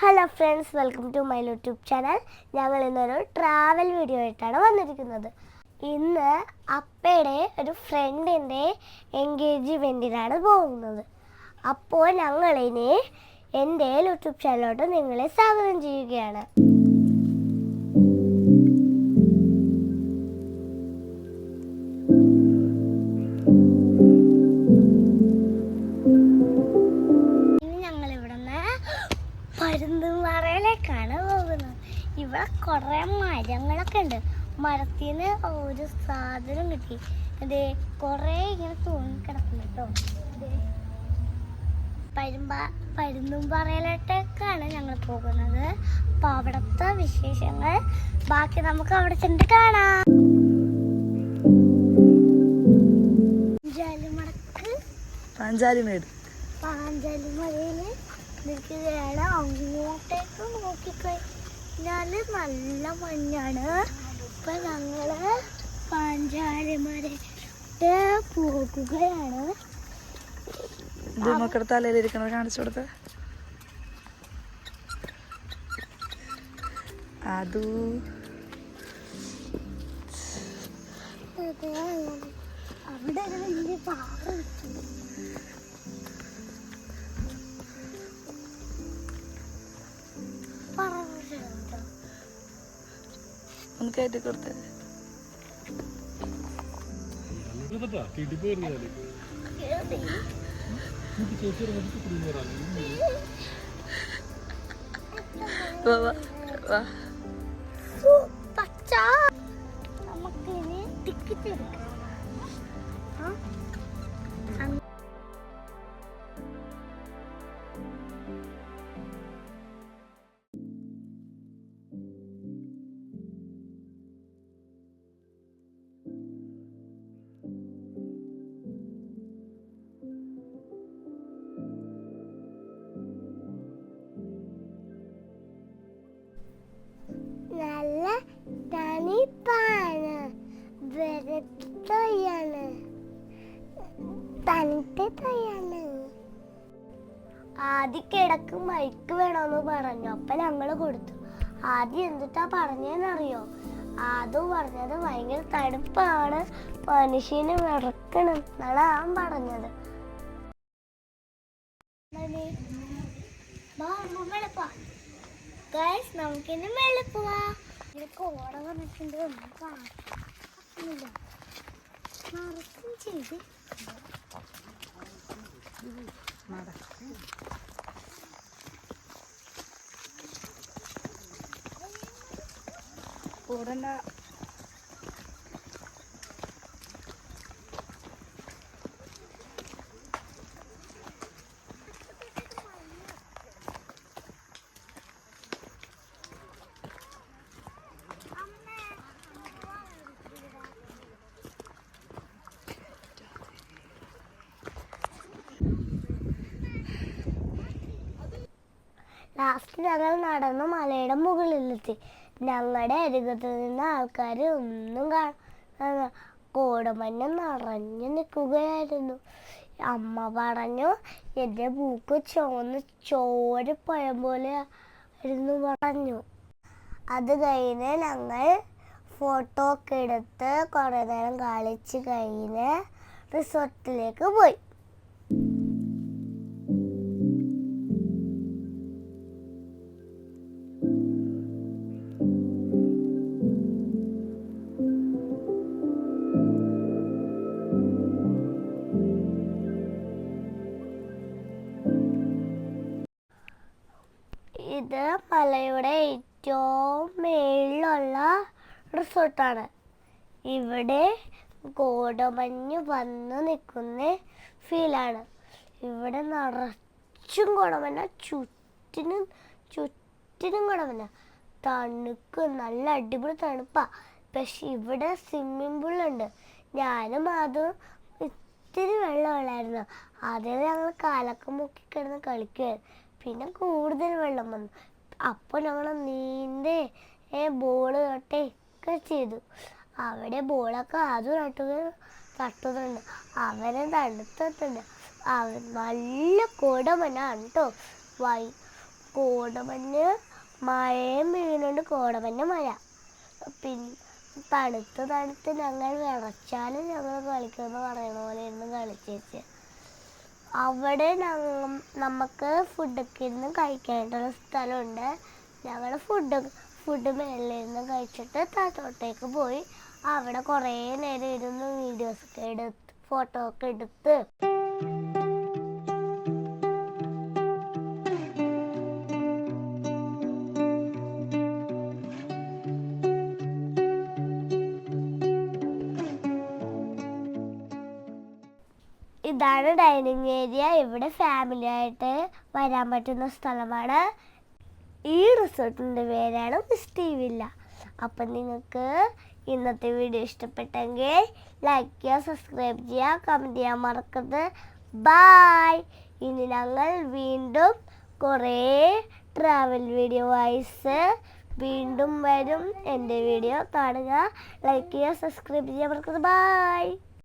Hello friends, welcome to my YouTube channel. ഞങ്ങൾ ഇന്നൊരു travel video ആയിട്ടാണ് വന്നിരിക്കുന്നത്. ഇന്ന് അപ്പയുടെ ഒരു ഫ്രണ്ടിൻ്റെ എൻഗേജ്മെൻറ്റിനാണ് പോകുന്നത്. അപ്പോൾ ഞങ്ങളിനി എൻ്റെ യൂട്യൂബ് ചാനലിലോട്ട് നിങ്ങളെ സ്വാഗതം ചെയ്യുകയാണ്. പരുന്തുംപാറയിലേക്കാണ് പോകുന്നത്. ഇവിടെ കുറേ മരങ്ങളൊക്കെ ഉണ്ട്. മരത്തിൽ നിന്ന് ഒരു സാധനം കിട്ടി. അതെ, കുറേ ഇങ്ങനെ തൂങ്ങിക്കിടക്കുന്നു കേട്ടോ. പരുന്തുംപാറയിലോട്ടേക്കാണ് ഞങ്ങൾ പോകുന്നത്. അപ്പോൾ അവിടുത്തെ വിശേഷങ്ങൾ ബാക്കി നമുക്ക് അവിടെ ചെന്നിട്ട് കാണാം. പാഞ്ചാലിമേട് പാഞ്ചാലിമലയില് നിൽക്കുകയാണ്. അങ്ങോട്ടേക്ക് നോക്കിക്കഴിഞ്ഞാല് നല്ല മഞ്ഞാണ്. ഇപ്പൊ ഞങ്ങള് പാഞ്ചാലിമലയിലോട്ട് പോകുകയാണ്. മക്കളുടെ തലയിലിരിക്കണ കാണിച്ചു കൊടുത്ത അത് അവിടെ ഒരു വലിയ പാറ വെച്ചു. ഒന്ന് കയറ്റി കൊടുത്ത നമുക്കിനി ടിക്കറ്റ് എടുക്കാം. നല്ല തണുപ്പാണ്, വെറുതെയാണ്, തണുപ്പാണ്. ആദ്യം കിടക്ക് മൈക്ക് വേണമെന്ന് പറഞ്ഞു. അപ്പൊ ഞങ്ങള് കൊടുത്തു. ആദ്യം എന്തിട്ടാ പറഞ്ഞതെന്നറിയോ? ആദ്യം പറഞ്ഞത് ഭയങ്കര തണുപ്പാണ്, മനുഷ്യന് വിറക്കണം എന്നാണ് അവൻ പറഞ്ഞത്. നമുക്കിനി മേളിൽ പോവാ. ഇതിനൊക്കെ ഓട വന്നിട്ടുണ്ട്. ഒന്നും കാണുന്നില്ല. മറക്കും ചെയ്ത് കൂടണ്ട. ലാസ്റ്റ് ഞങ്ങൾ നടന്ന് മലയുടെ മുകളിലെത്തി. ഞങ്ങളുടെ അരികത്ത് നിന്ന് ആൾക്കാർ ഒന്നും കാണാൻ കോടമഞ്ഞ് നിറഞ്ഞു നിൽക്കുകയായിരുന്നു. അമ്മ പറഞ്ഞു എൻ്റെ മൂക്ക് ചോരപ്പഴ പോലെ ആയിരുന്നു പറഞ്ഞു. അത് കഴിഞ്ഞ് ഞങ്ങൾ ഫോട്ടോ ഒക്കെ എടുത്ത് കുറേ നേരം കളിച്ച് കഴിഞ്ഞ് റിസോർട്ടിലേക്ക് പോയി. ഇത് മലയുടെ ഏറ്റവും മേളിലുള്ള റിസോർട്ടാണ്. ഇവിടെ കോടമഞ്ഞ് വന്ന് നിൽക്കുന്ന ഫീലാണ്. ഇവിടെ നിറച്ചും കോടമഞ്ഞ, ചുറ്റിനും കോടമഞ്ഞ. നല്ല അടിപൊളി തണുപ്പാ. പക്ഷെ ഇവിടെ സ്വിമ്മിംഗ് പൂളുണ്ട്. ഞാനും അതും ഇത്തിരി വെള്ളമുള്ളായിരുന്നു. അതിൽ ഞങ്ങൾ കാലൊക്കെ മുക്കി കിടന്ന് കളിക്കുമായിരുന്നു. പിന്നെ കൂടുതൽ വെള്ളം വന്നു. അപ്പോൾ ഞങ്ങൾ നീന്തേ ബോൾ തട്ടൊക്കെ ചെയ്തു. അവിടെ ബോളൊക്കെ അതും തട്ടുന്നുണ്ട്. അവനെ തണുത്തുണ്ട്. നല്ല കോടമഞ്ഞാണ് കേട്ടോ. കോടമഞ്ഞ് മഴയും വീണുണ്ട്, കോടമഞ്ഞ് മഴ. പിന്നെ തണുത്ത് ഞങ്ങൾ വിറച്ചാലും ഞങ്ങൾ കളിക്കുമെന്ന് പറയണ പോലെ ഇരുന്ന് കളിച്ചേച്ച്. അവിടെ നമുക്ക് ഫുഡൊക്കെ ഇരുന്ന് കഴിക്കാനായിട്ടുള്ള സ്ഥലമുണ്ട്. ഞങ്ങൾ ഫുഡ് മേളിലിരുന്ന് കഴിച്ചിട്ട് താഴത്തോട്ടേക്ക് പോയി അവിടെ കുറേ നേരം ഇരുന്ന് വീഡിയോസൊക്കെ എടുത്ത് ഫോട്ടോ ഒക്കെ എടുത്ത് ഇതാണ് ഡൈനിങ് ഏരിയ. ഇവിടെ ഫാമിലി ആയിട്ട് വരാൻ പറ്റുന്ന സ്ഥലമാണ്. ഈ റിസോർട്ടിൻ്റെ പേരാണ് മിസ്റ്റി വില്ല. അപ്പം നിങ്ങൾക്ക് ഇന്നത്തെ വീഡിയോ ഇഷ്ടപ്പെട്ടെങ്കിൽ ലൈക്ക് ചെയ്യുക, സബ്സ്ക്രൈബ് ചെയ്യുക, കമൻറ്റ് ചെയ്യാൻ മറക്കരുത്. ബായ്. ഇനി ഞങ്ങൾ വീണ്ടും കുറേ ട്രാവൽ വീഡിയോ വൈസ് വീണ്ടും വരും. എൻ്റെ വീഡിയോ കാണുക, ലൈക്ക് ചെയ്യുക, സബ്സ്ക്രൈബ് ചെയ്യാൻ മറക്കരുത്. ബായ്.